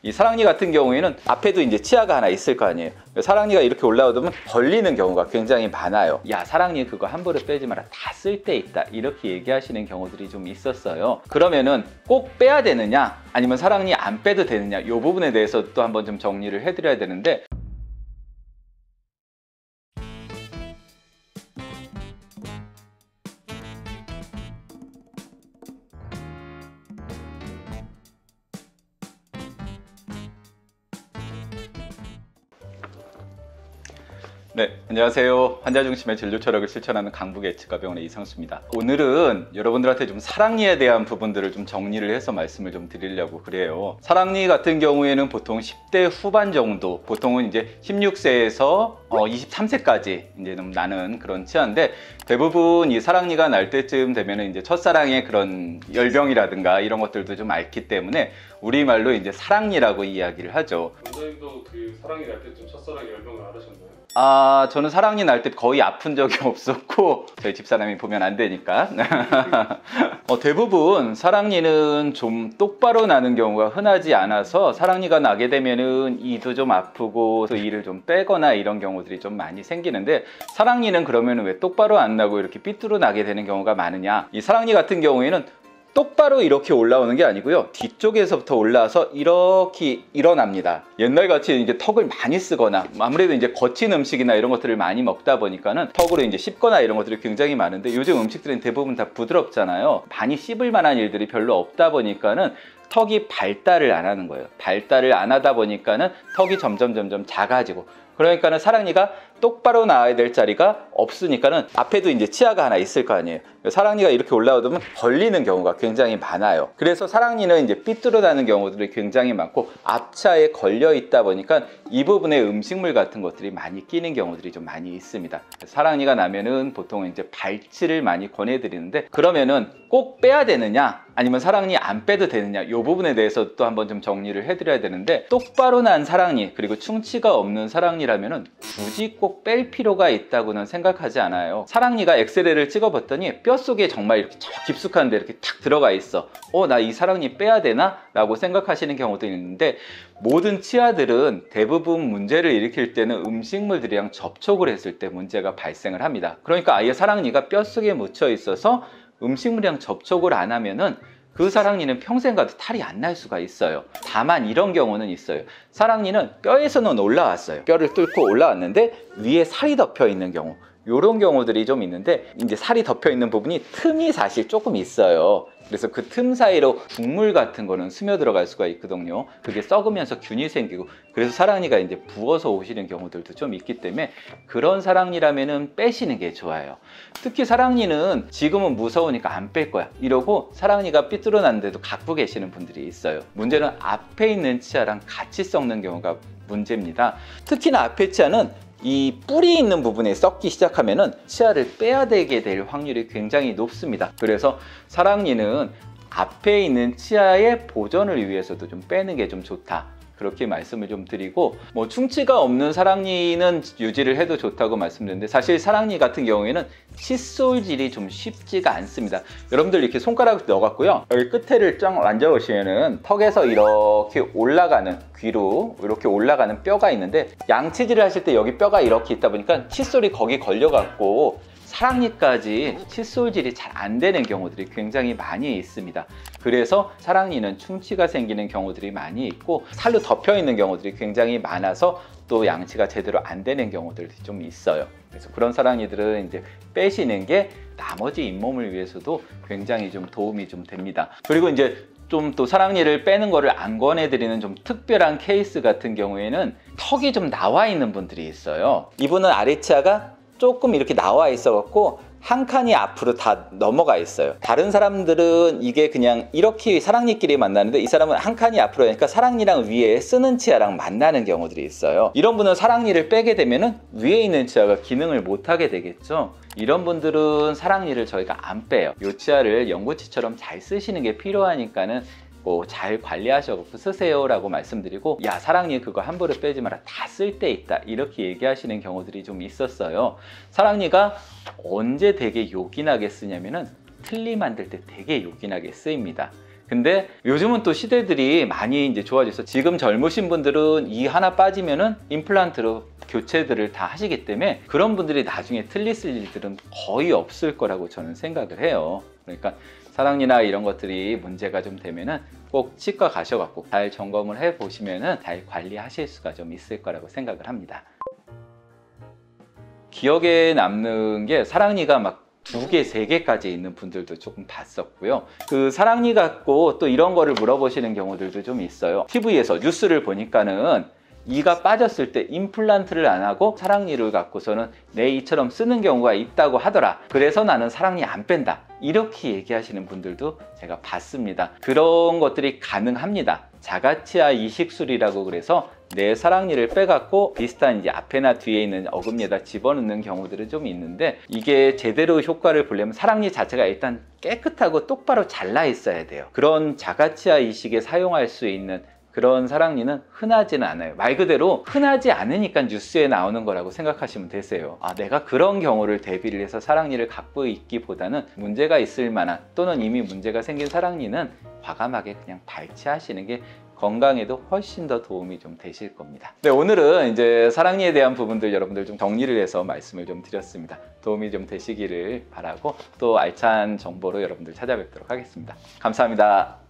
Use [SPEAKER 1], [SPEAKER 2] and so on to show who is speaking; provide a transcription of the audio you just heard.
[SPEAKER 1] 이 사랑니 같은 경우에는 앞에도 이제 치아가 하나 있을 거 아니에요. 사랑니가 이렇게 올라오면 걸리는 경우가 굉장히 많아요. 야, 사랑니 그거 함부로 빼지 마라, 다 쓸 데 있다, 이렇게 얘기하시는 경우들이 좀 있었어요. 그러면은 꼭 빼야 되느냐 아니면 사랑니 안 빼도 되느냐, 이 부분에 대해서 또 한번 좀 정리를 해드려야 되는데, 네, 안녕하세요. 환자 중심의 진료 철학을 실천하는 강북예측가병원의 이상수입니다. 오늘은 여러분들한테 좀 사랑니에 대한 부분들을 좀 정리를 해서 말씀을 좀 드리려고 그래요. 사랑니 같은 경우에는 보통 10대 후반 정도, 보통은 이제 16세에서 23세까지 이제 나는 그런 치아인데, 대부분 이 사랑니가 날 때쯤 되면 이제 첫사랑의 그런 열병이라든가 이런 것들도 좀 앓기 때문에 우리말로 이제 사랑니라고 이야기를 하죠.
[SPEAKER 2] 원장님도 그 사랑니 날 때쯤 첫사랑 열병을 앓으셨나요?
[SPEAKER 1] 저는 사랑니 날 때 거의 아픈 적이 없었고, 저희 집사람이 보면 안 되니까. 대부분 사랑니는 좀 똑바로 나는 경우가 흔하지 않아서, 사랑니가 나게 되면은 이도 좀 아프고 또 이를 좀 빼거나 이런 경우들이 좀 많이 생기는데, 사랑니는 그러면 왜 똑바로 안 나고 이렇게 삐뚤어 나게 되는 경우가 많으냐? 이 사랑니 같은 경우에는 똑바로 이렇게 올라오는 게 아니고요, 뒤쪽에서부터 올라와서 이렇게 일어납니다. 옛날같이 이제 턱을 많이 쓰거나, 아무래도 이제 거친 음식이나 이런 것들을 많이 먹다 보니까는 턱으로 이제 씹거나 이런 것들이 굉장히 많은데, 요즘 음식들은 대부분 다 부드럽잖아요. 많이 씹을 만한 일들이 별로 없다 보니까는 턱이 발달을 안 하는 거예요. 발달을 안 하다 보니까는 턱이 점점 작아지고, 그러니까는 사랑니가 똑바로 나와야 될 자리가 없으니까는 앞에도 이제 치아가 하나 있을 거 아니에요. 사랑니가 이렇게 올라오면 걸리는 경우가 굉장히 많아요. 그래서 사랑니는 이제 삐뚤어 나는 경우들이 굉장히 많고, 앞차에 걸려 있다 보니까 이 부분에 음식물 같은 것들이 많이 끼는 경우들이 좀 많이 있습니다. 사랑니가 나면은 보통 이제 발치를 많이 권해드리는데, 그러면은 꼭 빼야 되느냐 아니면 사랑니 안 빼도 되느냐, 이 부분에 대해서 또 한번 좀 정리를 해드려야 되는데, 똑바로 난 사랑니 그리고 충치가 없는 사랑니라면은 굳이 꼭 뺄 필요가 있다고는 생각하지 않아요. 사랑니가 엑스레이를 찍어봤더니 뼛속에 정말 이렇게 깊숙한데 이렇게 탁 들어가 있어. 나 이 사랑니 빼야 되나? 라고 생각하시는 경우도 있는데, 모든 치아들은 대부분 문제를 일으킬 때는 음식물들이랑 접촉을 했을 때 문제가 발생을 합니다. 그러니까 아예 사랑니가 뼛속에 묻혀 있어서 음식물이랑 접촉을 안 하면은 그 사랑니는 평생 가도 탈이 안 날 수가 있어요. 다만 이런 경우는 있어요. 사랑니는 뼈에서는 올라왔어요. 뼈를 뚫고 올라왔는데 위에 살이 덮여 있는 경우, 이런 경우들이 좀 있는데, 이제 살이 덮여 있는 부분이 틈이 사실 조금 있어요. 그래서 그 틈 사이로 국물 같은 거는 스며 들어갈 수가 있거든요. 그게 썩으면서 균이 생기고, 그래서 사랑니가 이제 부어서 오시는 경우들도 좀 있기 때문에, 그런 사랑니라면은 빼시는 게 좋아요. 특히 사랑니는 지금은 무서우니까 안 뺄 거야 이러고 사랑니가 삐뚤어 났는데도 갖고 계시는 분들이 있어요. 문제는 앞에 있는 치아랑 같이 썩는 경우가 문제입니다. 특히나 앞에 치아는 이 뿌리 있는 부분에 썩기 시작하면은 치아를 빼야 되게 될 확률이 굉장히 높습니다. 그래서 사랑니는 앞에 있는 치아의 보존을 위해서도 좀 빼는 게 좀 좋다, 그렇게 말씀을 좀 드리고, 충치가 없는 사랑니는 유지를 해도 좋다고 말씀드렸는데, 사실 사랑니 같은 경우에는 칫솔질이 좀 쉽지가 않습니다. 여러분들 이렇게 손가락을 넣어갖고요, 여기 끝에를 쫙 만져보시면은 턱에서 이렇게 올라가는, 귀로 이렇게 올라가는 뼈가 있는데, 양치질을 하실 때 여기 뼈가 이렇게 있다 보니까 칫솔이 거기 걸려갖고 사랑니까지 칫솔질이 잘 안 되는 경우들이 굉장히 많이 있습니다. 그래서 사랑니는 충치가 생기는 경우들이 많이 있고, 살로 덮여 있는 경우들이 굉장히 많아서 또 양치가 제대로 안 되는 경우들이 좀 있어요. 그래서 그런 사랑니들은 이제 빼시는 게 나머지 잇몸을 위해서도 굉장히 좀 도움이 좀 됩니다. 그리고 이제 좀 또 사랑니를 빼는 거를 안 권해드리는 좀 특별한 케이스 같은 경우에는 턱이 좀 나와 있는 분들이 있어요. 이분은 아래치아가 조금 이렇게 나와 있어 갖고 한 칸이 앞으로 다 넘어가 있어요. 다른 사람들은 이게 그냥 이렇게 사랑니끼리 만나는데, 이 사람은 한 칸이 앞으로 하니까 사랑니랑 위에 쓰는 치아랑 만나는 경우들이 있어요. 이런 분은 사랑니를 빼게 되면은 위에 있는 치아가 기능을 못 하게 되겠죠. 이런 분들은 사랑니를 저희가 안 빼요. 이 치아를 연구치처럼 잘 쓰시는 게 필요하니까는 잘 관리하셔서 쓰세요 라고 말씀드리고, 야, 사랑니 그거 함부로 빼지 마라, 다 쓸 데 있다, 이렇게 얘기하시는 경우들이 좀 있었어요. 사랑니가 언제 되게 요긴하게 쓰냐면은 틀니 만들 때 되게 요긴하게 쓰입니다. 근데 요즘은 또 시대들이 많이 이제 좋아져서 지금 젊으신 분들은 이 하나 빠지면은 임플란트로 교체들을 다 하시기 때문에 그런 분들이 나중에 틀리실 일들은 거의 없을 거라고 저는 생각을 해요. 그러니까 사랑니나 이런 것들이 문제가 좀 되면은 꼭 치과 가셔갖고 잘 점검을 해 보시면은 잘 관리하실 수가 좀 있을 거라고 생각을 합니다. 기억에 남는 게 사랑니가 막 2개, 3개까지 있는 분들도 조금 봤었고요. 그 사랑니 갖고 또 이런 거를 물어보시는 경우들도 좀 있어요. TV에서 뉴스를 보니까는 이가 빠졌을 때 임플란트를 안 하고 사랑니를 갖고서는 내 이처럼 쓰는 경우가 있다고 하더라. 그래서 나는 사랑니 안 뺀다. 이렇게 얘기하시는 분들도 제가 봤습니다. 그런 것들이 가능합니다. 자가치아 이식술이라고 그래서 내 사랑니를 빼갖고 비슷한 이제 앞에나 뒤에 있는 어금니에다 집어넣는 경우들은 좀 있는데 이게 제대로 효과를 보려면 사랑니 자체가 일단 깨끗하고 똑바로 잘라 있어야 돼요. 그런 자가치아 이식에 사용할 수 있는 그런 사랑니는 흔하지는 않아요. 말 그대로 흔하지 않으니까 뉴스에 나오는 거라고 생각하시면 되세요. 아, 내가 그런 경우를 대비를 해서 사랑니를 갖고 있기보다는 문제가 있을 만한 또는 이미 문제가 생긴 사랑니는 과감하게 그냥 발치하시는 게 건강에도 훨씬 더 도움이 좀 되실 겁니다. 네, 오늘은 이제 사랑니에 대한 부분들 여러분들 좀 정리를 해서 말씀을 좀 드렸습니다. 도움이 좀 되시기를 바라고 또 알찬 정보로 여러분들 찾아뵙도록 하겠습니다. 감사합니다.